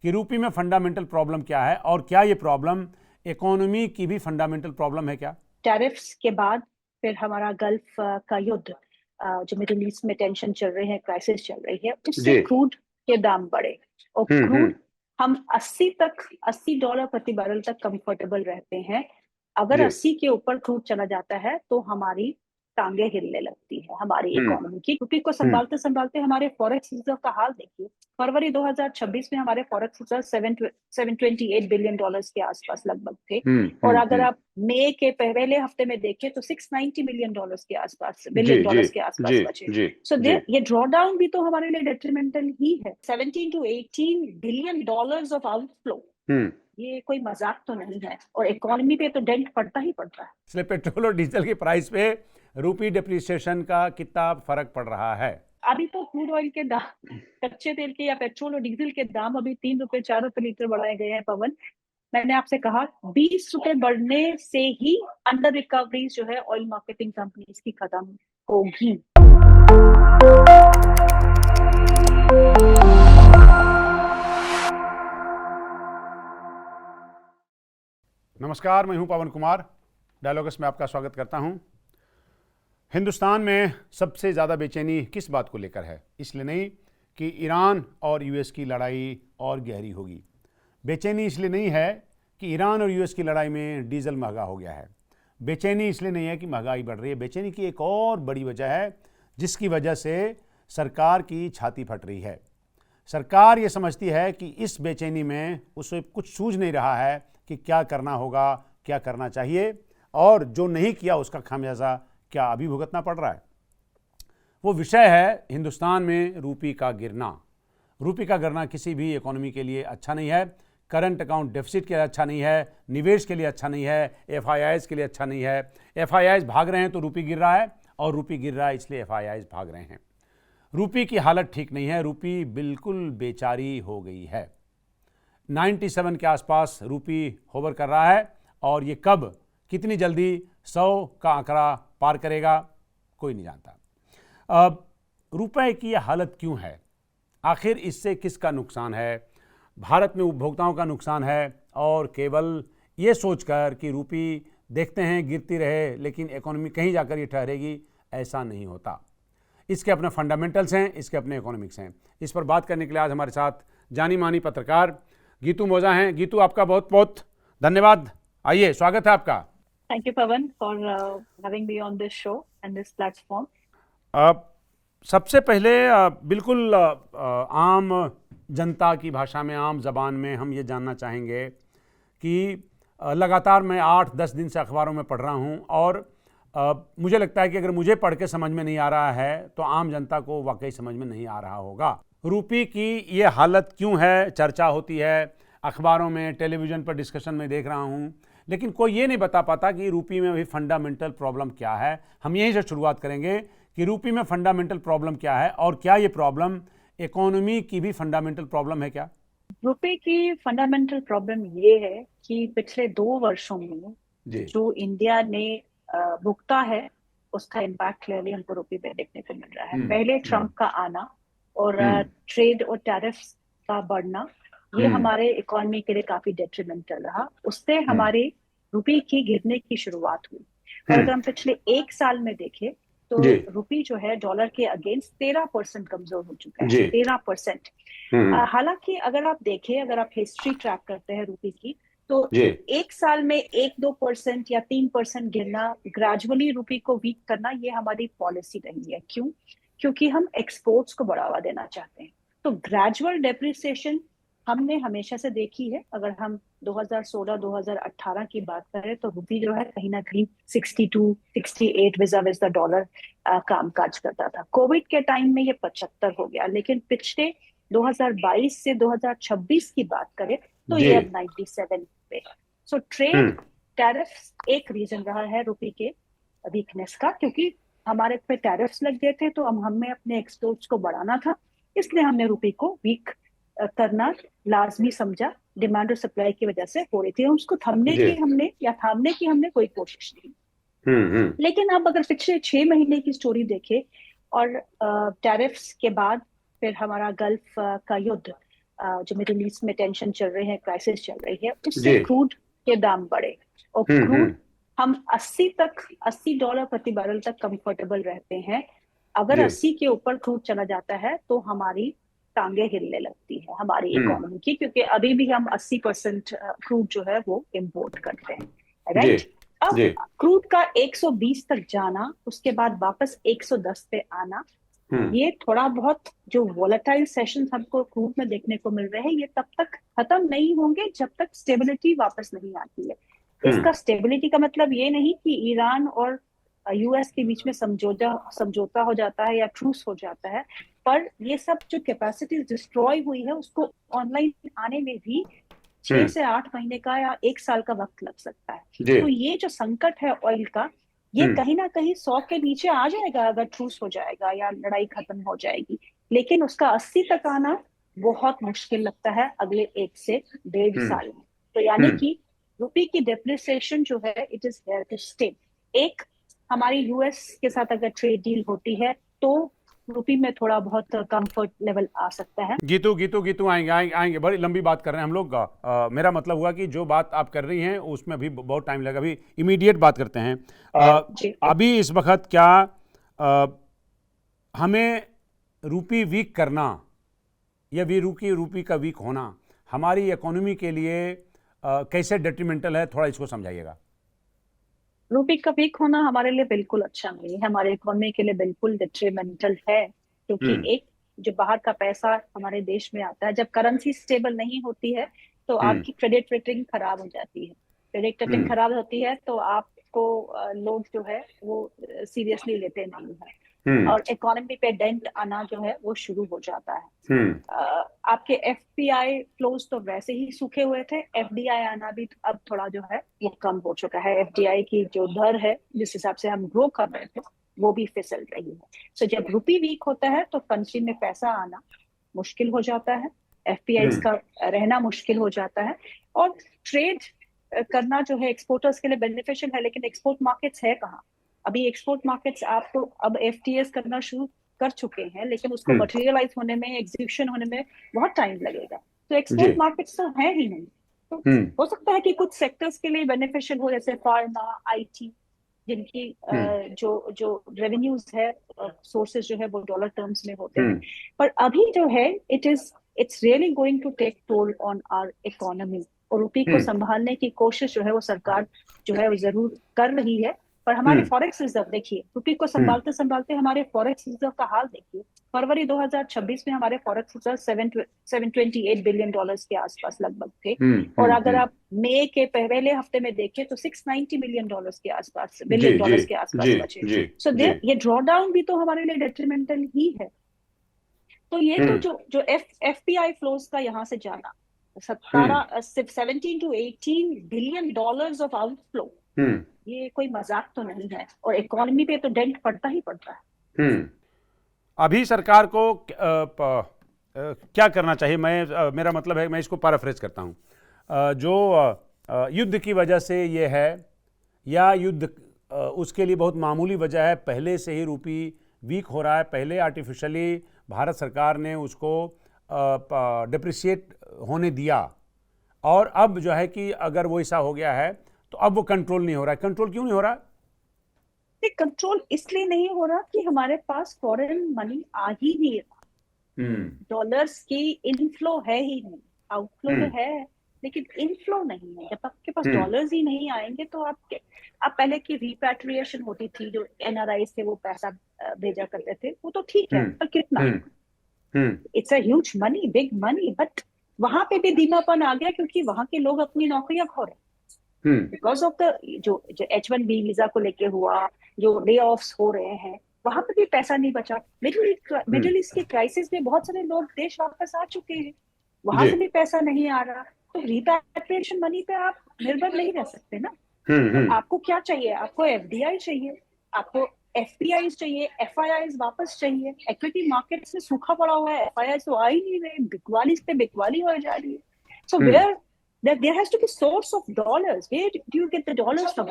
कि रूपी में फंडामेंटल प्रॉब्लम क्या है और क्या ये प्रॉब्लम इकोनॉमी की भी फंडामेंटल प्रॉब्लम है क्या? टैरिफ्स के बाद फिर हमारा गल्फ का युद्ध, जो मिडिल ईस्ट में टेंशन चल रही है, क्राइसिस चल रही है, उससे जी। क्रूड के दाम बढ़े और हम्म। क्रूड हम $80 प्रति बैरल तक कंफर्टेबल रहते हैं। अगर जी। 80 के ऊपर क्रूड चला जाता है तो हमारी टांगे हिलने लगती है हमारी हम्म। इकोनॉमी की। रुपये को हम्म। संभालते संभालते हमारे फॉरेक्स रिजर्व का हाल देखिए। फरवरी 2026 में हमारे फॉरेक्स रिजर्व 728 बिलियन डॉलर्स के आसपास लगभग थे। और अगर आप मई के पहले हफ्ते में देखें तो 690 बिलियन डॉलर्स के आसपास जी। बिलियन जी। डॉलर्स के आसपास जी। बचे। जी। सो जी। ये ड्रॉडाउन भी तो हमारे लिए डेट्रीमेंटल ही है। 17 to 18 billion dollars of outflow, hmm. ये कोई मजाक तो नहीं है और इकोनॉमी पे तो डेंट पड़ता ही पड़ता है। इसलिए पेट्रोल और डीजल की प्राइस पे रूपी डिप्रिसिएशन का कितना फर्क पड़ रहा है? अभी तो क्रूड ऑयल के दाम, कच्चे तेल के या पेट्रोल और डीजल के दाम अभी ₹3 ₹4 लीटर बढ़ाए गए हैं। पवन, मैंने आपसे कहा ₹20 बढ़ने से ही अंडर रिकवरी जो है ऑयल मार्केटिंग कंपनीज की खत्म होगी। नमस्कार, मैं हूं पवन कुमार। डायलॉगस में आपका स्वागत करता हूं। हिंदुस्तान में सबसे ज़्यादा बेचैनी किस बात को लेकर है? इसलिए नहीं कि ईरान और यूएस की लड़ाई और गहरी होगी। बेचैनी इसलिए नहीं है कि ईरान और यूएस की लड़ाई में डीजल महंगा हो गया है। बेचैनी इसलिए नहीं है कि महंगाई बढ़ रही है। बेचैनी की एक और बड़ी वजह है जिसकी वजह से सरकार की छाती फट रही है। सरकार ये समझती है कि इस बेचैनी में उसे कुछ सूझ नहीं रहा है कि क्या करना होगा, क्या करना चाहिए, और जो नहीं किया उसका खामियाजा क्या अभी भुगतना पड़ रहा है। वो विषय है हिंदुस्तान में रूपी का गिरना। रूपी का गिरना किसी भी इकोनॉमी के लिए अच्छा नहीं है। करंट अकाउंट डेफिसिट के लिए अच्छा नहीं है, निवेश के लिए अच्छा नहीं है, एफआईआईज के लिए अच्छा नहीं है। एफआईआईज भाग रहे हैं तो रूपी गिर रहा है, और रूपी गिर रहा है इसलिए एफआईआईज भाग रहे हैं। रूपी की हालत ठीक नहीं है। रूपी बिल्कुल बेचारी हो गई है। 97 के आसपास रूपी होवर कर रहा है, और ये कब, कितनी जल्दी 100 का आंकड़ा पार करेगा कोई नहीं जानता। अब रुपए की यह हालत क्यों है? आखिर इससे किसका नुकसान है? भारत में उपभोक्ताओं का नुकसान है, और केवल ये सोचकर कि रूपी देखते हैं गिरती रहे लेकिन इकोनॉमी कहीं जाकर ये ठहरेगी, ऐसा नहीं होता। इसके अपने फंडामेंटल्स हैं, इसके अपने इकोनॉमिक्स हैं। इस पर बात करने के लिए आज हमारे साथ जानी मानी पत्रकार गीतू मोजा हैं। गीतू, आपका बहुत बहुत धन्यवाद। आइए, स्वागत है आपका। Thank you Pawan for having me on this show and this platform. सबसे पहले बिल्कुल आम जनता की भाषा में, आम जबान में हम ये जानना चाहेंगे कि लगातार मैं 8-10 दिन से अखबारों में पढ़ रहा हूँ, और मुझे लगता है कि अगर मुझे पढ़ के समझ में नहीं आ रहा है तो आम जनता को वाकई समझ में नहीं आ रहा होगा। रूपी की ये हालत क्यों है? चर्चा होती है अखबारों में, टेलीविज़न पर डिस्कशन में देख रहा हूँ, लेकिन कोई ये नहीं बता पाता कि रूपी में अभी फंडामेंटल प्रॉब्लम क्या है। हम यहीं से शुरुआत करेंगे कि रूपी में फंडामेंटल प्रॉब्लम क्या है, और क्या ये प्रॉब्लम इकोनॉमी की भी फंडामेंटल प्रॉब्लम है क्या? रुपए की फंडामेंटल प्रॉब्लम ये है कि पिछले 2 वर्षों में जो इंडिया ने भुगता है उसका इम्पैक्ट क्लियरली हमको रुपए पे देखने को मिल रहा है। पहले ट्रम्प का आना और ट्रेड और टैरिफ्स का बढ़ना, ये हमारे इकोनॉमी के लिए काफी डेट्रीमेंटल रहा। उससे हमारे रुपए की गिरने की शुरुआत हुई। और अगर हम पिछले 1 साल में देखें तो रुपी जो है डॉलर के अगेंस्ट 13% कमजोर हो चुका है। 13%। हालांकि अगर आप देखें, अगर आप हिस्ट्री ट्रैक करते हैं रुपी की, तो 1 साल में 1-2% या 3% गिरना, ग्रेजुअली रुपी को वीक करना, ये हमारी पॉलिसी रही है। क्यों? क्योंकि हम एक्सपोर्ट्स को बढ़ावा देना चाहते हैं। तो ग्रेजुअल डेप्रिसिएशन हमने हमेशा से देखी है। अगर हम 2016-2018 की बात करें तो रुपी जो है कहीं ना कहीं 62-68 विज़ द डॉलर काम काज करता था। कोविड के टाइम में ये 75 हो गया, लेकिन पिछले 2022 से 2026 की बात करें तो ये अब 97 पे। सो ट्रेड टैरिफ्स एक रीजन रहा है रुपी के वीकनेस का, क्योंकि हमारे पे टैरिफ्स लग गए थे तो हमें अपने एक्सपोर्ट्स को बढ़ाना था, इसलिए हमने रुपी को वीक करना लाजमी समझा। डिमांड और सप्लाई की वजह से हो रही थी, उसको थामने की हमने कोई कोशिश नहीं। लेकिन अब अगर पिछले 6 महीने की स्टोरी देखें और टैरिफ्स के बाद फिर हमारा गल्फ का युद्ध, जो मिडिल ईस्ट में टेंशन चल रही है, क्राइसिस चल रही है, उससे क्रूड के दाम बढ़े और क्रूड हम 80 डॉलर प्रति बैरल तक कंफर्टेबल रहते हैं। अगर 80 के ऊपर क्रूड चला जाता है तो हमारी टांगे हिलने लगती है हमारी इकोनॉमी की, क्योंकि अभी भी हम 80% क्रूड जो है वो इम्पोर्ट करते हैं, राइट। अब क्रूड का 120 तक जाना, उसके बाद वापस 110 पे आना, ये थोड़ा बहुत जो वोलेटाइल सेशंस हमको क्रूड में देखने को मिल रहे हैं, ये तब तक खत्म नहीं होंगे जब तक स्टेबिलिटी वापस नहीं आती है। इसका स्टेबिलिटी का मतलब ये नहीं कि ईरान और यूएस के बीच में समझौता हो जाता है या ट्रूस हो जाता है, पर ये सब जो कैपेसिटी डिस्ट्रॉय हुई है उसको ऑनलाइन आने में भी 6 से 8 महीने का या 1 साल का वक्त लग सकता है। तो ये जो संकट है ऑयल का, ये कहीं ना कहीं 100 के नीचे आ जाएगा अगर ट्रूस हो जाएगा या लड़ाई खत्म हो जाएगी, लेकिन उसका 80 तक आना बहुत मुश्किल लगता है अगले 1 से 1.5 साल में। तो यानी कि रुपये की डेप्रिसिएशन जो है, it is here to stay. एक, हमारी यूएस के साथ अगर ट्रेड डील होती है तो रुपये में थोड़ा बहुत कंफर्ट लेवल आ सकता है। गीतू आएंगे, बड़ी लंबी बात कर रहे हैं हम लोग। मेरा मतलब हुआ कि जो बात आप कर रही हैं उसमें अभी बहुत टाइम लगेगा, अभी इमीडिएट बात करते हैं। अभी इस वक्त क्या हमें रुपये वीक करना या रुपये का वीक होना हमारी इकोनॉमी के लिए कैसे डेट्रीमेंटल है, थोड़ा इसको समझाइएगा। रुपये का वीक होना हमारे लिए बिल्कुल अच्छा नहीं है, हमारे इकोनॉमी के लिए बिल्कुल डिट्रीमेंटल है, क्योंकि एक जो बाहर का पैसा हमारे देश में आता है, जब करेंसी स्टेबल नहीं होती है तो आपकी क्रेडिट रेटिंग खराब हो जाती है। क्रेडिट रेटिंग खराब होती है तो आपको लोग जो है वो सीरियसली लेते नहीं है और इकोनॉमी पे डेंट आना जो है वो शुरू हो जाता है। आपके एफपीआई फ्लोज तो वैसे ही सूखे हुए थे, एफडीआई आना भी अब थोड़ा जो है वो कम हो चुका है। एफडीआई की जो दर है जिस हिसाब से हम ग्रो कर रहे थे वो भी फिसल रही है। सो जब रुपये वीक होता है तो कंट्री में पैसा आना मुश्किल हो जाता है, एफपीआई का रहना मुश्किल हो जाता है, और ट्रेड करना जो है एक्सपोर्टर्स के लिए बेनिफिशियल है, लेकिन एक्सपोर्ट मार्केट्स है कहाँ? अभी एक्सपोर्ट मार्केट्स आपको अब एफटीएस करना शुरू कर चुके हैं, लेकिन उसको मटेरियलाइज होने में, एग्जीक्यूशन होने में बहुत टाइम लगेगा। तो एक्सपोर्ट मार्केट्स तो है ही नहीं। तो हो सकता है कि कुछ सेक्टर्स के लिए बेनिफिशियल हो, जैसे फार्मा, आईटी, जिनकी जो रेवेन्यूज है, सोर्सेज जो है वो डॉलर टर्म्स में होते हैं। पर अभी जो है it's really going to take toll on our economy, और रुपये को संभालने की कोशिश जो है वो सरकार जो है वो जरूर कर रही है। पर हमारे फॉरेक्स रिजर्व देखिए, रुपये को संभालते संभालते हमारे फॉरेक्स रिजर्व का हाल देखिए। फरवरी 2026 में हमारे फॉरेक्स रिजर्व 728 बिलियन डॉलर्स के आसपास लगभग थे, और अगर आप मई के पहले हफ्ते में देखें तो 690 बिलियन डॉलर्स के आसपास बचे। सो ये ड्रॉ डाउन भी तो हमारे लिए डेट्रीमेंटल ही है। तो ये तो जो एफपीआई फ्लोज का यहाँ से जाना 17 to 18 billion dollars of outflow, ये कोई मजाक तो नहीं है, और इकोनॉमी पे तो डेंट पड़ता ही पड़ता है। अभी सरकार को क्या करना चाहिए? मेरा मतलब है, मैं इसको पैराफ्रेज करता हूँ। जो युद्ध की वजह से ये है, या युद्ध उसके लिए बहुत मामूली वजह है, पहले से ही रुपये वीक हो रहा है, पहले आर्टिफिशियली भारत सरकार ने उसको डिप्रिशिएट होने दिया, और अब जो है कि अगर वो ऐसा हो गया है तो अब वो कंट्रोल नहीं हो रहा है। कंट्रोल क्यों नहीं हो रहा? कंट्रोल इसलिए नहीं हो रहा कि हमारे पास फॉरेन मनी आ ही नहीं रहा, डॉलर्स की इनफ्लो है ही नहीं, आउटफ्लो तो है लेकिन इनफ्लो नहीं है। जब आपके पास डॉलर्स ही नहीं आएंगे तो आप पहले की रिपैट्रिएशन होती थी, जो एनआरआई थे वो पैसा भेजा करते थे, वो तो ठीक है, पर कितना? It's a huge money, big money, but वहां पे भी धीमापन आ गया क्योंकि वहां के लोग अपनी नौकरियां खो रहे हैं बिकॉज ऑफ द जो H1B वीजा को लेके हुआ, जो ले ऑफ्स हो रहे हैं, वहां पे भी पैसा नहीं बचा। मिडिल ईस्ट की क्राइसिस में बहुत सारे लोग देश वापस आ चुके हैं, वहां से भी पैसा नहीं आ रहा। तो रिपैट्रिएशन मनी पे आप निर्भर नहीं रह सकते ना। तो आपको क्या चाहिए? आपको एफडीआई चाहिए, आपको एफपीआई चाहिए, एफआईआई वापस चाहिए। इक्विटी मार्केट्स में सूखा पड़ा हुआ है, एफआईआई तो आ ही नहीं रहे, बिकवाली पे बिकवाली हो जा रही है। सो there has to be source of dollars. Where do you get the dollars from?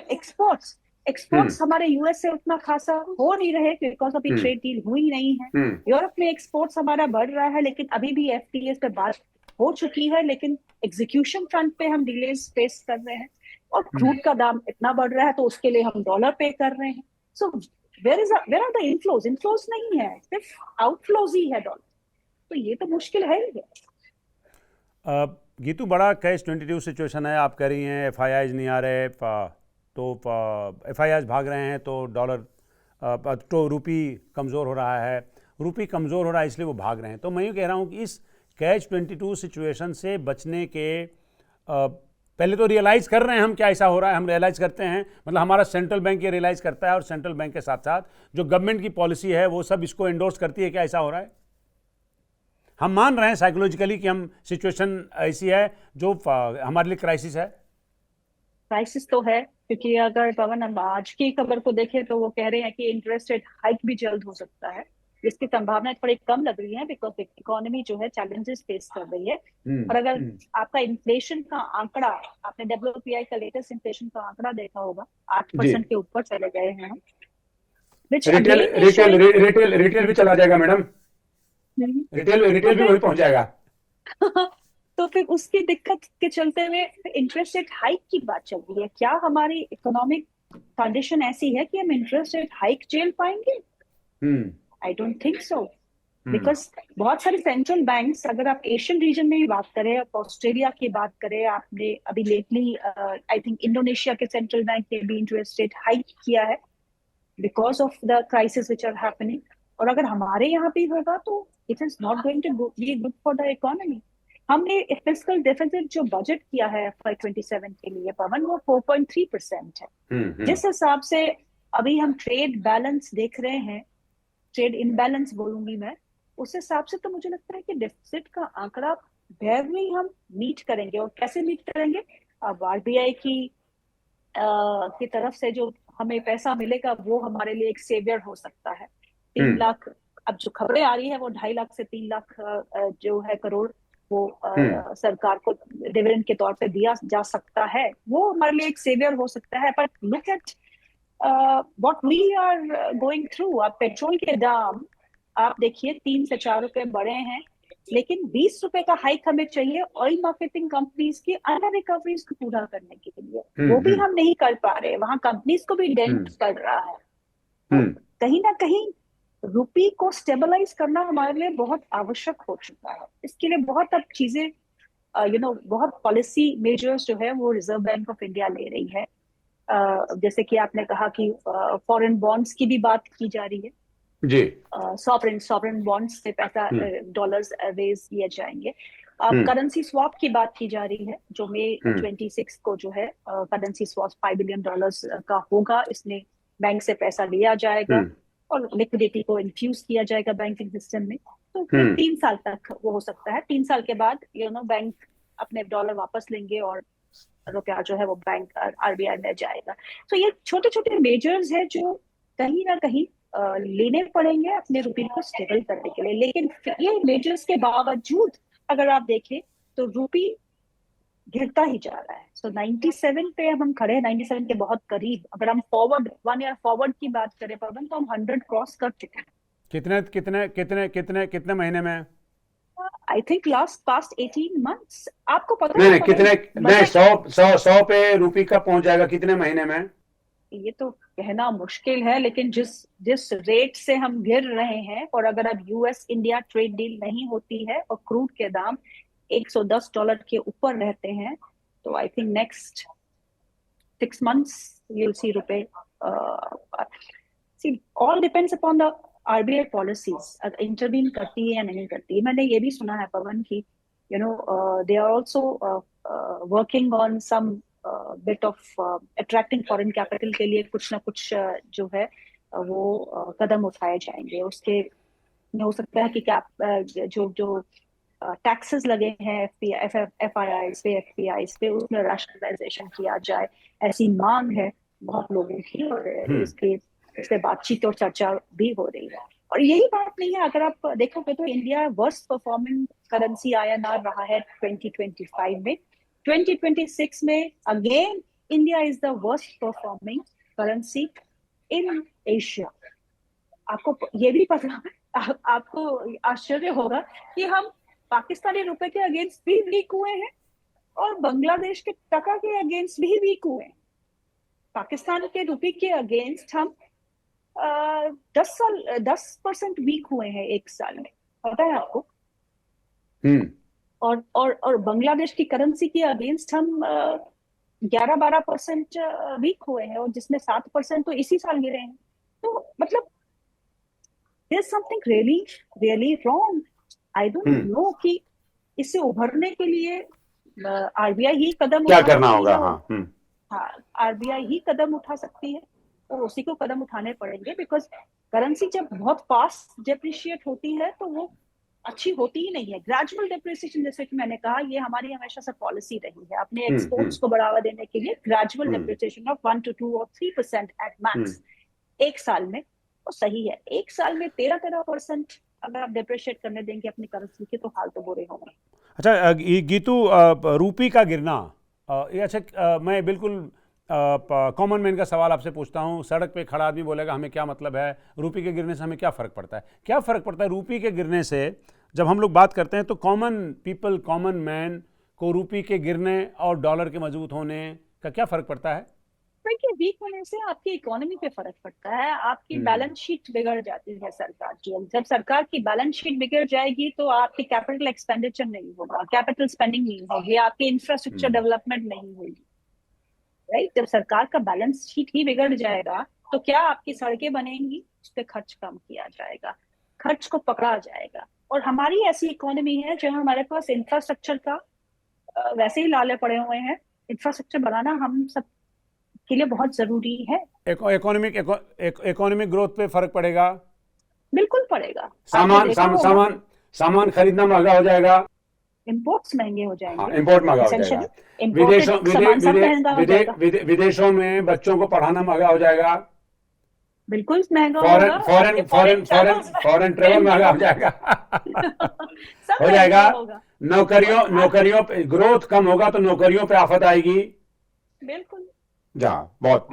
Exports हमारे यूएस से उतना खासा हो नहीं रहे बिकॉज अभी ट्रेड डील हुई नहीं है। यूरोप में एक्सपोर्ट्स हमारा बढ़ रहा है, लेकिन अभी भी एफटीएस पे बात हो चुकी है, लेकिन एग्जीक्यूशन फ्रंट पे हम डिलेज फेस कर रहे हैं, और क्रूड का दाम इतना बढ़ रहा है तो उसके लिए हम डॉलर पे कर रहे हैं। So where are the inflows? Inflows नहीं है, सिर्फ आउटफ्लोज ही है डॉलर। तो ये तो मुश्किल है ही है। गीतू, बड़ा कैश 22 सिचुएशन है। आप कह रही हैं FIIs नहीं आ रहे, तो FIIs भाग रहे हैं, तो डॉलर तो रूपी कमज़ोर हो रहा है, रूपी कमज़ोर हो रहा है इसलिए वो भाग रहे हैं। तो मैं ये कह रहा हूँ कि इस कैश 22 सिचुएशन से बचने के पहले तो रियलाइज़ कर रहे हैं हम क्या ऐसा हो रहा है, हम रियलाइज़ करते हैं, मतलब हमारा सेंट्रल बैंक ये रियलाइज़ करता है, और सेंट्रल बैंक के साथ साथ जो गवर्नमेंट की पॉलिसी है वो सब इसको एंडोर्स करती है, क्या ऐसा हो रहा है? हम मान रहे हैं साइकोलॉजिकली कि हम सिचुएशन ऐसी है जो हमारे लिए क्राइसिस है। क्राइसिस तो है, क्योंकि अगर पवन हम आज की खबर को देखें तो वो कह रहे हैं कि इंटरेस्ट रेट हाइक भी जल्द हो सकता है, जिसकी संभावना थोड़ी कम लग रही है, बिकॉज इकोनॉमी जो है चैलेंजेस फेस कर रही है। और अगर आपका इन्फ्लेशन का आंकड़ा, आपने WPI का लेटेस्ट इन्फ्लेशन का आंकड़ा देखा होगा, 8% के ऊपर चले गए हैं हम, which retail again is retail showing retail retail भी चला जाएगा मैडम, रिटेल तो रिटेल भी वही पहुंच जाएगा। तो फिर उसकी दिक्कत के चलते हुए इंटरेस्ट रेट हाइक की बात चल रही है। क्या हमारी इकोनॉमिक कंडीशन ऐसी है कि हम इंटरेस्ट रेट हाइक झेल पाएंगे? I don't think so, because बहुत सारे सेंट्रल बैंक्स, अगर आप एशियन रीजन में भी बात करें, ऑस्ट्रेलिया की बात करें, आपने अभी लेटली आई थिंक इंडोनेशिया के सेंट्रल बैंक ने भी इंटरेस्ट रेट हाइक किया है because of the crisis which are happening. और अगर हमारे यहाँ भी होगा तो it is not going to be good for the economy. हमने फिस्कल डेफिसिट जो बजट किया है FY27 के लिए पवन, वो 4.3% है। जिस हिसाब से अभी हम ट्रेड बैलेंस देख रहे हैं, ट्रेड इनबैलेंस बोलूंगी मैं, उस हिसाब से तो मुझे लगता है कि डेफिसिट का आंकड़ा बैरली हम मीट करेंगे। और कैसे मीट करेंगे? अब RBI की तरफ से जो हमें पैसा मिलेगा वो हमारे लिए एक सेवियर हो सकता है। 3 लाख, अब जो खबरें आ रही है वो 2.5 लाख से 3 लाख जो है करोड़, वो सरकार को डिविडेंड के तौर पे दिया जा सकता है, वो हमारे लिए एक सेवियर हो सकता है। पर look at what we are going through. अब पेट्रोल के दाम आप देखिए 3 से 4 रुपए बढ़े हैं, लेकिन 20 रुपए का हाइक हमें चाहिए ऑयल मार्केटिंग कंपनीज की अंडर रिकवरीज को पूरा करने के लिए, वो भी हम नहीं कर पा रहे। वहां कंपनीज को भी डेंट पड़ रहा है। तो कहीं ना कहीं रुपी को स्टेबलाइज करना हमारे लिए बहुत आवश्यक हो चुका है। इसके लिए बहुत अब चीजें बहुत पॉलिसी मेजर्स जो है वो रिजर्व बैंक ऑफ इंडिया ले रही है। जैसे कि आपने कहा कि फॉरेन बॉन्ड्स की भी बात की जा रही है जी। सॉवरेन बॉन्ड्स से पैसा डॉलर्स रेज किए जाएंगे। अब करेंसी स्वैप की बात की जा रही है, जो मई 26 को जो है करेंसी स्वैप $5 बिलियन का होगा। इसमें बैंक से पैसा लिया जाएगा और लिक्विडिटी को इन्फ्यूज किया जाएगा बैंकिंग सिस्टम में। तो 3 साल तक वो हो सकता है। 3 साल के बाद बैंक अपने डॉलर वापस लेंगे और रुपया जो है वो बैंक RBI में जाएगा। तो ये छोटे छोटे मेजर्स है जो कहीं ना कहीं लेने पड़ेंगे अपने रुपये को स्टेबल करने के लिए। लेकिन ये मेजर्स के बावजूद अगर आप देखें तो रुपी गिरता ही जा रहा है। सो 97 पे अब हम खड़े हैं, 97 के बहुत करीब। अगर हम फॉरवर्ड 1 ईयर फॉरवर्ड की बात करें पवन, तो हम 100 क्रॉस कर चुके हैं। कितने कितने कितने कितने कितने महीने में? I think past 18 months. आपको पता नहीं है नहीं, कितने नहीं, 100 पे रुपी कब पहुंच जाएगा, कितने महीने में? ये तो कहना मुश्किल है, लेकिन जिस रेट से हम गिर रहे हैं, और अगर अब US इंडिया ट्रेड डील नहीं होती है और क्रूड के दाम $110 के ऊपर रहते हैं, तो I think next 6 months you'll see रुपए see all depends upon the RBI policies, intervene करती है या नहीं करती है। मैंने ये भी सुना है पवन की they are also working on some bit of attracting foreign capital के लिए कुछ ना कुछ जो है वो कदम उठाए जाएंगे। उसके हो सकता है कि क्या जो जो टैक्सेस लगे हैं FIIs पे FPIs पे, उसमें राशनलाइजेशन किया जाए, ऐसी मांग है बहुत लोगों की, और इस पे बातचीत और चर्चा भी हो रही है। और यही बात नहीं है, अगर आप देखोगे तो India worst performing currency INR रहा है 2025 में। 2026 में again India is the worst performing currency in Asia. आपको ये भी पता, आपको आश्चर्य होगा कि हम पाकिस्तानी रुपए के अगेंस्ट भी वीक हुए हैं और बांग्लादेश के टका के अगेंस्ट भी वीक हुए हैं। पाकिस्तान के रुपए के अगेंस्ट हम 10% वीक हुए हैं एक साल में, पता है आपको? और बांग्लादेश की करेंसी के अगेंस्ट हम 11-12% वीक हुए हैं, और जिसमें 7% तो इसी साल गिरे हैं। तो मतलब there's something really wrong. I don't know कि इससे उभरने के लिए आरबीआई ही कदम क्या उठा करना सकती होगा? है। हाँ, आरबीआई ही कदम उठा सकती है और उसी को कदम उठाने पड़ेंगे, बिकॉज करेंसी जब बहुत फास्ट डेप्रिशिएट होती है तो वो अच्छी होती ही नहीं है। ग्रेजुअल डेप्रिसिएशन, जैसे कि मैंने कहा, ये हमारी हमेशा से पॉलिसी रही है अपने एक्सपोर्ट्स को बढ़ावा देने के लिए। Gradual depreciation of 1 to 2 or 3% at max एक साल में वो सही है। एक साल में 13% अगर आप डेप्रिशिएट करने देंगे अपनी करेंसी के तो हाल तो बुरे होंगे। अच्छा गीतू, रूपी का गिरना, ये अच्छा, मैं बिल्कुल कॉमन मैन का सवाल आपसे पूछता हूँ। सड़क पे खड़ा आदमी बोलेगा हमें क्या मतलब है, रूपी के गिरने से हमें क्या फ़र्क पड़ता है? क्या फ़र्क पड़ता है रूपी के गिरने से? जब हम लोग बात करते हैं तो कॉमन पीपल, कॉमन मैन को रूपी के गिरने और डॉलर के मजबूत होने का क्या फ़र्क पड़ता है? देखिए, वीक होने से आपकी इकोनॉमी पे फर्क पड़ता है, आपकी बैलेंस शीट बिगड़ जाती है सरकार की। जब सरकार की बैलेंस शीट बिगड़ जाएगी तो आपकी कैपिटल एक्सपेंडिचर नहीं होगा, कैपिटल स्पेंडिंग नहीं होगी, आपकी इंफ्रास्ट्रक्चर डेवलपमेंट नहीं होगी, राइट? जब सरकार का बैलेंस शीट ही बिगड़ जाएगा तो क्या आपकी सड़कें बनेंगी? उस पर खर्च कम किया जाएगा, खर्च को पकड़ा जाएगा। और हमारी ऐसी इकोनॉमी है जो हमारे पास इंफ्रास्ट्रक्चर का वैसे ही लाले पड़े हुए हैं। इंफ्रास्ट्रक्चर बनाना हम सब के लिए बहुत जरूरी है। इकोनॉमिक ग्रोथ पे फर्क पड़ेगा? बिल्कुल पड़ेगा। सामान खरीदना महंगा हो जाएगा, इंपोर्ट्स महंगे हो जाएंगे, इंपोर्ट महंगा हो जाएगा, विदेशों में बच्चों को पढ़ाना महंगा हो जाएगा, बिल्कुल महंगा होगा, फॉरेन ट्रेवल महंगा हो जाएगा हो जाएगा। नौकरियों पे ग्रोथ कम होगा तो नौकरियों पे आफत आएगी। बिल्कुल। बहुत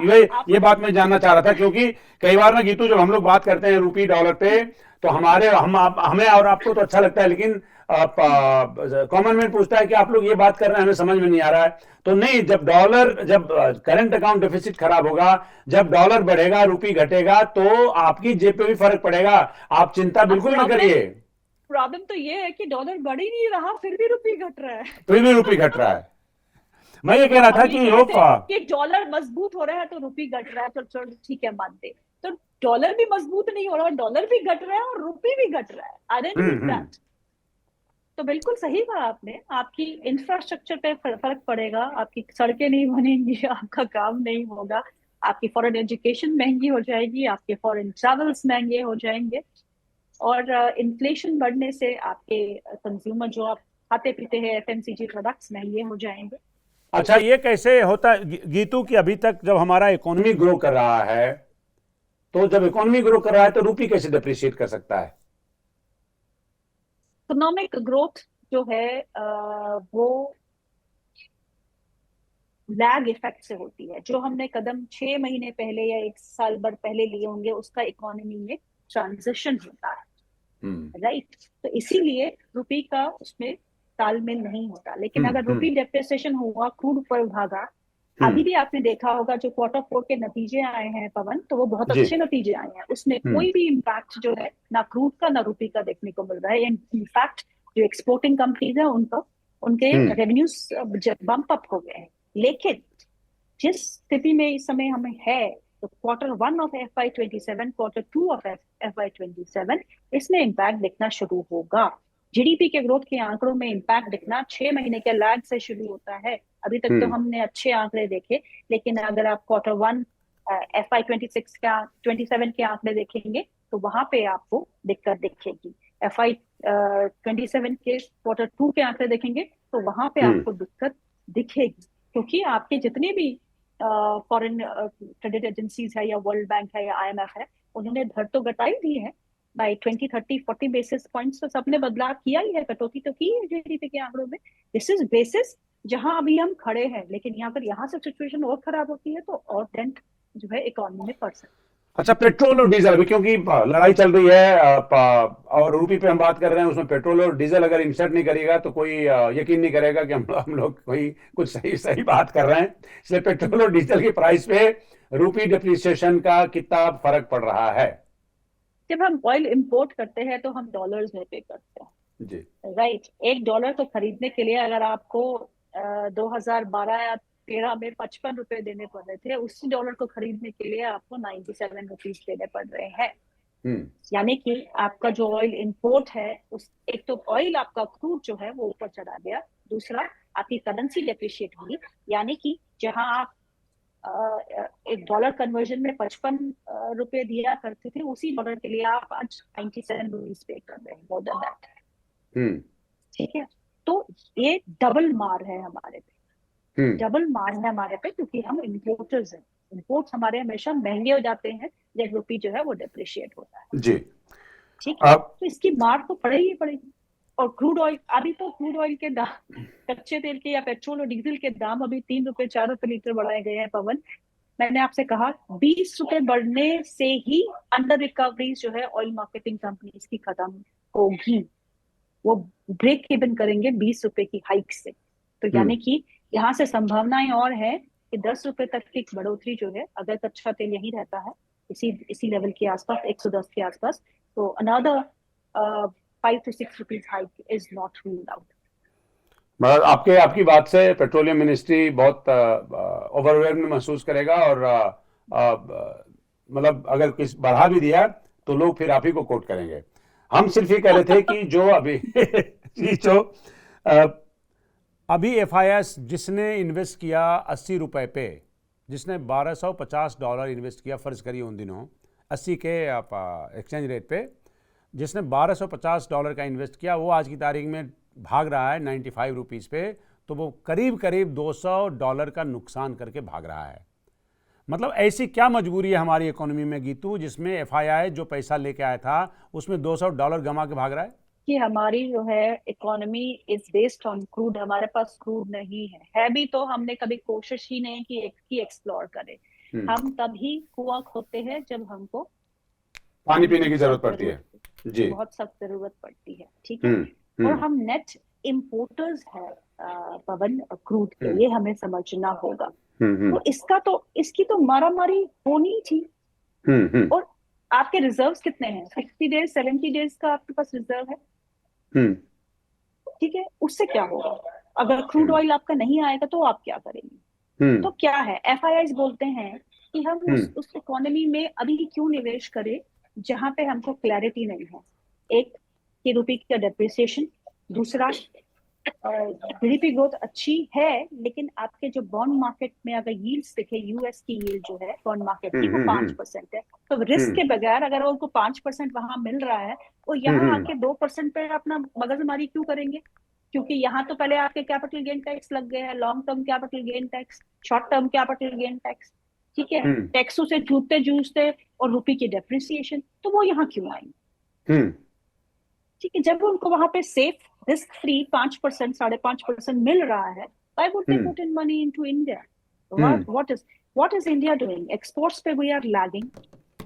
ये बात मैं जानना चाह रहा था, क्योंकि कई बार ना गीतू, जब हम लोग बात करते हैं रूपी डॉलर पे तो हमें और आपको तो अच्छा लगता है, लेकिन कॉमन मैन पूछता है कि आप लोग ये बात कर रहे हैं हमें समझ में नहीं आ रहा है। तो नहीं, जब करंट अकाउंट डेफिसिट खराब होगा, जब डॉलर बढ़ेगा रूपी घटेगा तो आपकी जेब पे भी फर्क पड़ेगा। आप चिंता बिल्कुल ना करिए। प्रॉब्लम तो ये है कि डॉलर बढ़ ही नहीं रहा, फिर भी रूपी घट रहा है। मैं ये कह रहा था कि डॉलर मजबूत हो रहा है तो रूपी घट रहा है, तो चलो ठीक है, मानते। तो डॉलर भी मजबूत नहीं हो रहा, डॉलर भी घट रहा है और रूपी भी घट रहा है। I don't that. तो बिल्कुल सही कहा आपने, आपकी इंफ्रास्ट्रक्चर पे फर्क पड़ेगा, आपकी सड़कें नहीं बनेंगी, आपका काम नहीं होगा, आपकी फॉरेन एजुकेशन महंगी हो जाएगी, आपके फॉरेन ट्रैवल्स महंगे हो जाएंगे, और इन्फ्लेशन बढ़ने से आपके कंज्यूमर जो आप खाते पीते हैं एफएमसीजी प्रोडक्ट्स महंगे हो जाएंगे। अच्छा, ये कैसे होता है गीतू कि अभी तक जब हमारा इकोनॉमी ग्रो कर रहा है, तो जब इकोनॉमी ग्रो कर रहा है तो रूपी कैसे डिप्रिशिएट कर सकता है? इकोनॉमिक ग्रोथ जो है वो लैग इफेक्ट से होती है। जो हमने कदम 6 महीने पहले या 1 साल भर पहले लिए होंगे उसका इकोनॉमी में ट्रांजिशन होता है, राइट? तो इसीलिए रुपी का उसमें तालमेल नहीं होता। लेकिन अगर रुपी डेप्रिसिएशन हुआ, क्रूड पर भागा, अभी भी आपने देखा होगा जो Q4 के नतीजे आए हैं पवन, तो वो बहुत अच्छे नतीजे आए हैं। उसमें कोई भी इम्पैक्ट जो है ना क्रूड का ना रुपी का देखने को मिल रहा है। इनफैक्ट जो एक्सपोर्टिंग कंपनीज है उनके रेवेन्यूज बम्प अप हो गए हैं। लेकिन जिस स्थिति में इस समय हमें है, तो Q1 of FY27, Q2 of FY27, इसमें इम्पैक्ट दिखना शुरू होगा। जीडीपी के ग्रोथ के आंकड़ों में इम्पैक्ट दिखना 6 महीने के लैग से शुरू होता है। अभी तक तो हमने अच्छे आंकड़े देखे, लेकिन अगर आप Q1 FY27 के आंकड़े देखेंगे तो वहां पे आपको दिक्कत दिखेगी। FY27 के Q2 के आंकड़े देखेंगे तो वहां पे आपको दिक्कत दिखेगी, क्योंकि आपके जितने भी फॉरेन क्रेडिट एजेंसीज है या वर्ल्ड बैंक है या IMF है, उन्होंने दर तो घटाई दी है बाई 20, 30, 40 बेसिस पॉइंट्स। तो सबने बदलाव किया ही है, कटौती तो की है जीडीपी के आंकड़ों में। दिस इज बेसिस जहां अभी हम खड़े हैं, लेकिन यहाँ से सिचुएशन और खराब होती है तो और डेंट जो है इकोनॉमी में पड़ सकता है। अच्छा, पेट्रोल और डीजल भी, क्योंकि लड़ाई चल रही है और रूपी पे हम बात कर रहे हैं, उसमें पेट्रोल और डीजल अगर इंसर्ट नहीं करेगा तो कोई यकीन नहीं करेगा कि हम लोग कोई कुछ सही सही बात कर रहे हैं। इसलिए पेट्रोल और डीजल की प्राइस पे रूपी डिप्रिसिएशन का कितना फर्क पड़ रहा है? जब हम ऑयल इंपोर्ट करते हैं तो हम डॉलर्स में पे करते हैं। जी। राइट, एक डॉलर को खरीदने के लिए अगर आपको 2012 या 13 में 55 रुपए देने पड़ रहे थे, उसी डॉलर को खरीदने के लिए आपको 97 रुपीज देने पड़ रहे हैं। हम्म। यानी कि आपका जो ऑयल इंपोर्ट है, उस एक तो ऑयल आपका क्रूड जो है वो ऊपर चढ़ा गया, दूसरा आपकी करेंसी डेप्रिशिएट हुई। यानी कि जहां आप एक डॉलर कन्वर्जन में 55 रुपए दिया करते थे, उसी डॉलर के लिए आप आज 97 रुपीज पे कर रहे हैं, मोर देन दैट। हम्म। ठीक है, तो ये डबल मार है हमारे पे, हम्म। डबल मार है हमारे पे, क्योंकि हम इम्पोर्टर्स हैं। इम्पोर्ट्स हमारे हमेशा महंगे हो जाते हैं जब रुपी जो है वो डेप्रिशिएट होता है। जी। ठीक है, आप तो इसकी मार तो पड़ेगी ही पड़ेगी। और क्रूड ऑयल, अभी तो क्रूड ऑयल के दाम, कच्चे तेल के या पेट्रोल और डीजल के दाम अभी 3 रुपए 4 रुपए लीटर बढ़ाए गए हैं। पवन, मैंने आपसे कहा 20 रुपए बढ़ने से ही अंडर रिकवरीज जो है ऑयल मार्केटिंग कंपनीज की खत्म होगी। वो ब्रेक इवन करेंगे 20 रुपए की हाइक से। तो यानी कि यहाँ से संभावनाएं और है कि 10 रुपए तक की बढ़ोतरी जो है, अगर कच्चा तेल यही रहता है इसी लेवल के आसपास, 110 के आसपास, तो another 5 to 6 rupees hike is not ruled out. मतलब आपकी बात से पेट्रोलियम मिनिस्ट्री बहुत ओवरवेल्म महसूस करेगा और मतलब अगर किस बढ़ा भी दिया तो लोग फिर आप ही को कोट करेंगे। हम सिर्फ ये कह रहे थे कि जो अभी जी, जो अभी एफआईएस जिसने इन्वेस्ट किया 80 रुपए पे, जिसने $1250 इन्वेस्ट किया, फर्ज करिए उन दिनों 80 के एक्सचेंज रेट पे, जिसने $1250 का इन्वेस्ट किया, वो आज की तारीख में भाग रहा है 95 रुपीज़ पे। तो वो करीब करीब $200 का नुकसान करके भाग रहा है। मतलब ऐसी क्या मजबूरी है हमारी इकोनॉमी में गीतू, जिसमें एफआईआई जो पैसा लेके आया था उसमें $200 गंवा के भाग रहा है? कि हमारी जो है economy is based on crude, हमारे पास क्रूड नहीं है भी तो हमने कभी कोशिश ही नहीं की एक्सप्लोर करें। हम तभी कुआं खोदते हैं जब हमको पानी पीने की जरूरत पड़ती है। जी। बहुत सख्त जरूरत पड़ती है। ठीक है, और हम नेट इम्पोर्टर्स है पवन, क्रूड के, ये हमें समझना होगा। तो इसकी तो मारामारी होनी थी। और आपके रिजर्व्स कितने हैं? 60 डेज 70 डेज का आपके पास रिजर्व है। ठीक है, उससे क्या होगा? अगर क्रूड ऑयल आपका नहीं आएगा तो आप क्या करेंगे? तो क्या है, एफआईआई बोलते हैं कि हम उस इकोनॉमी में अभी क्यों निवेश करें जहां पे हमको क्लैरिटी नहीं है। एक, कि रुपये का डेप्रिसिएशन, दूसरा जीडीपी ग्रोथ अच्छी है, लेकिन आपके जो बॉन्ड मार्केट में अगर यील्ड्स देखे, यूएस की यील्ड जो है बॉन्ड मार्केट की वो 5% है। तो रिस्क के बगैर अगर उनको 5% वहां मिल रहा है, वो यहाँ आके 2% पे अपना मगजमारी क्यों करेंगे? क्योंकि यहाँ तो पहले आपके कैपिटल गेन टैक्स लग गए हैं, long term capital gain tax, short term capital gain tax. ठीक है, टैक्सों से जूझते जूझते और रुपये की डेप्रिसिएशन, तो वो यहाँ क्यों आएंगे? ठीक है, जब उनको वहां पे सेफ रिस्क फ्री 5% 5.5% मिल रहा है, why would they put in money into India? What is India doing? Exports पे we are lagging.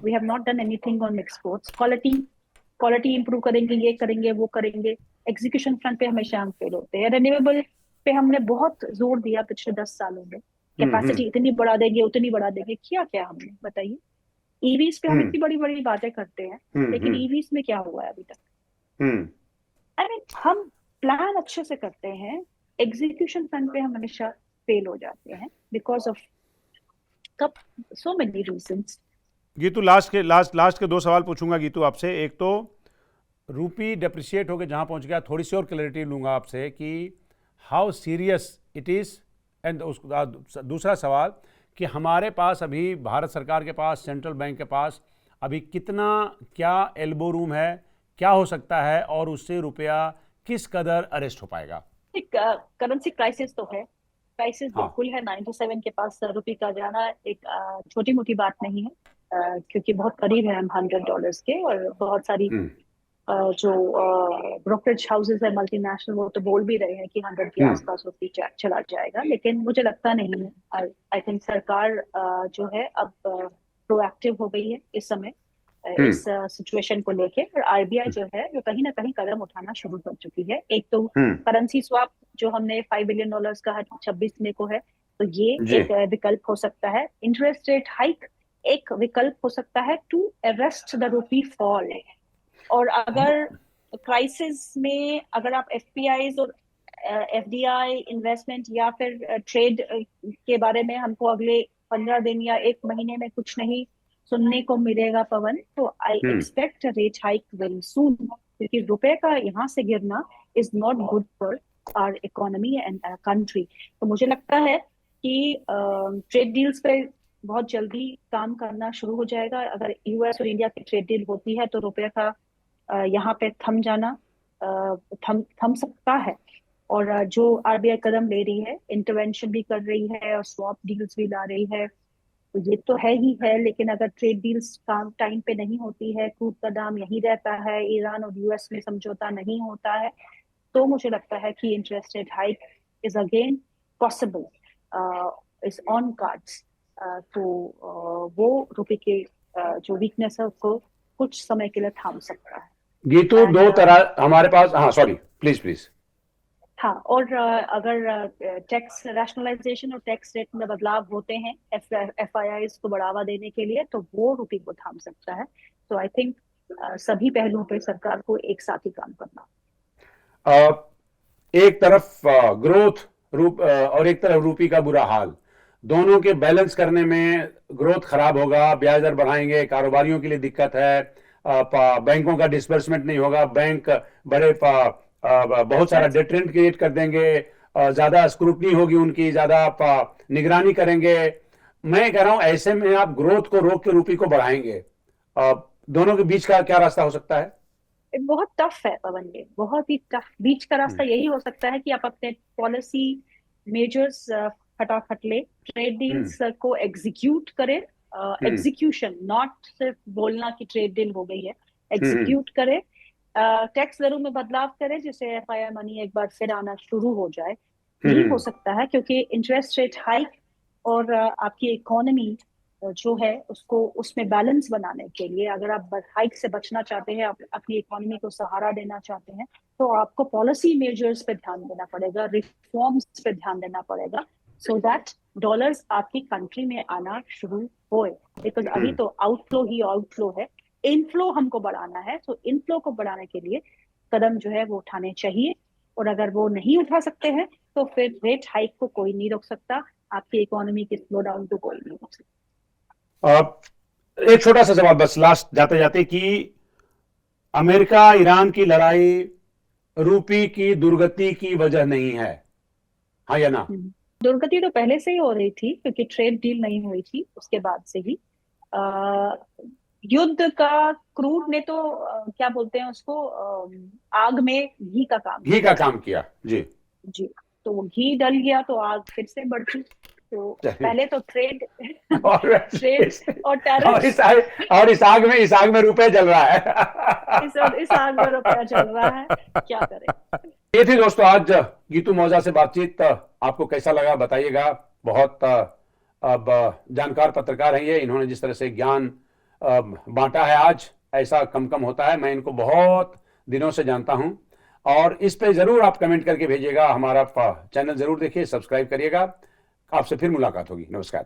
We have not done anything on exports. Quality improve करेंगे, ये करेंगे, वो करेंगे, एग्जीक्यूशन फ्रंट पे हमेशा हम फेल होते हैं। रिन्यूएबल पे हमने बहुत जोर दिया पिछले 10 सालों में, कैपेसिटी इतनी बढ़ा देंगे उतनी बढ़ा देंगे, किया क्या हमने बताइए? ईवीज पे हम इतनी बड़ी बड़ी बातें करते हैं, लेकिन ईवीज में क्या हुआ है अभी तक? हम प्लान अच्छे से करते हैं, एग्जीक्यूशन फ्रंट पे हम हमेशा फेल हो जाते हैं because of so many reasons. Geetu, last के 2 सवाल पूछूंगा गीतू आपसे। एक तो रूपी डेप्रिशिएट होकर जहां पहुंच गया, थोड़ी सी और क्लैरिटी लूंगा आपसे कि how serious it is. And दूसरा सवाल कि हमारे पास अभी, भारत सरकार के पास, सेंट्रल बैंक के पास अभी कितना क्या एल्बो रूम है, क्या हो सकता है, और उससे रुपया किस कदर अरेस्ट हो पाएगा? करेंसी क्राइसिस तो है, क्राइसिस बिल्कुल है। 97 के पास रुपये का जाना एक छोटी मोटी बात नहीं है, क्योंकि बहुत करीब है हम $100 के। और बहुत सारी जो ब्रोकरेज हाउसेस है मल्टीनेशनल, वो तो बोल भी रहे हैं कि 100 के आसपास रुपये चला जाएगा, लेकिन मुझे लगता नहीं है। आई थिंक सरकार जो है अब प्रोएक्टिव हो गई है इस समय इस सिचुएशन को लेके, और आरबीआई जो है वो कहीं ना कहीं कदम उठाना शुरू कर चुकी है। एक तो करेंसी स्वैप जो हमने $5 बिलियन कहा 26 मई को है, तो ये एक विकल्प हो सकता है। इंटरेस्ट रेट हाइक एक विकल्प हो सकता है to arrest the rupee fall. और अगर क्राइसिस में अगर आप एफपीआईज और एफडीआई इन्वेस्टमेंट या फिर ट्रेड के बारे में हमको अगले 15 दिन या 1 महीने में कुछ नहीं सुनने को मिलेगा पवन, तो I expect rate hike very soon, क्योंकि रुपए का यहाँ से गिरना is not good for our economy and country. तो मुझे लगता है कि ट्रेड डील्स पे बहुत जल्दी काम करना शुरू हो जाएगा। अगर यूएस और इंडिया की ट्रेड डील होती है तो रुपए का यहाँ पे थम सकता है। और जो आरबीआई कदम ले रही है, इंटरवेंशन भी कर रही है और स्वैप डील्स भी ला रही है, तो ये तो है ही है। लेकिन अगर ट्रेड डील्स काम टाइम पे नहीं होती है, क्रूड का दाम यही रहता है, ईरान और यूएस में समझौता नहीं होता है, तो मुझे लगता है कि interest rate hike is again possible, is on cards. तो वो रुपए के जो वीकनेस है उसको कुछ समय के लिए थाम सकता है। ये तो दो तरह हमारे पास, हाँ सॉरी प्लीज। हाँ, और अगर टैक्स रैशनलाइजेशन और टैक्स रेट में बदलाव होते हैं एफआईआईज को बढ़ावा देने के लिए, तो वो रुपये को थाम सकता है। तो आई थिंक सभी पहलुओं पे सरकार को एक साथ ही काम करना। एक तरफ ग्रोथ और एक तरफ रूपी का बुरा हाल, दोनों के बैलेंस करने में ग्रोथ खराब होगा, ब्याज दर बढ़ाएंगे, कारोबारियों के लिए दिक्कत है, बैंकों का डिसबर्समेंट नहीं होगा, बैंक बड़े बहुत सारा डिटरेंट क्रिएट कर देंगे, ज्यादा स्क्रूटनी होगी उनकी, ज्यादा निगरानी करेंगे। मैं कह रहा हूं ऐसे में आप ग्रोथ को रोक के रूपी को बढ़ाएंगे, दोनों के बीच का क्या रास्ता हो सकता है? बहुत टफ है पवन, ये बहुत ही टफ। बीच का रास्ता यही हो सकता है कि आप अपने पॉलिसी मेजर्स फटाफट ले, ट्रेड डील्स को एग्जीक्यूट करें। एग्जीक्यूशन, नॉट सिर्फ बोलना कि ट्रेड डील हो गई है, एग्जीक्यूट करें। टैक्स दरों में बदलाव करें जिससे एफआईआई मनी एक बार फिर आना शुरू हो जाए। ये हो सकता है, क्योंकि इंटरेस्ट रेट हाइक और आपकी इकोनॉमी जो है उसको उसमें बैलेंस बनाने के लिए, अगर आप हाइक से बचना चाहते हैं, अपनी इकोनॉमी को सहारा देना चाहते हैं, तो आपको पॉलिसी मेजर्स पे ध्यान देना पड़ेगा, रिफॉर्म्स पे ध्यान देना पड़ेगा, सो दैट डॉलर्स आपकी कंट्री में आना शुरू होए। बिकॉज अभी तो आउटफ्लो ही आउटफ्लो है, इनफ्लो हमको बढ़ाना है। तो इनफ्लो को बढ़ाने के लिए कदम जो है वो उठाने चाहिए, और अगर वो नहीं उठा सकते हैं तो फिर रेट हाइक को कोई नहीं रोक सकता, आपकी इकोनॉमी के स्लो डाउन को कोई नहीं रोक सकता। एक छोटा सा सवाल बस लास्ट जाते जाते, कि अमेरिका ईरान की लड़ाई रूपी की दुर्गति की वजह नहीं है, हाँ या ना? दुर्गति तो पहले से ही हो रही थी, क्योंकि ट्रेड डील नहीं हुई थी उसके बाद से ही। युद्ध का क्रूड ने तो क्या बोलते हैं उसको, आग में घी का काम किया। जी जी, तो वो घी डल गया तो आग फिर से बढ़ती। तो पहले तो ट्रेड और टैरिफ, और इस आग में रुपए जल रहा है। इस आग में रुपया चल रहा है, क्या करें। ये थी दोस्तों आज गीतू मौजा से बातचीत। आपको कैसा लगा बताइएगा। बहुत अब जानकार पत्रकार हैं ये, इन्होंने जिस तरह से ज्ञान बांटा है आज, ऐसा कम होता है। मैं इनको बहुत दिनों से जानता हूं, और इस पे जरूर आप कमेंट करके भेजिएगा। हमारा चैनल जरूर देखिए, सब्सक्राइब करिएगा। आपसे फिर मुलाकात होगी। नमस्कार।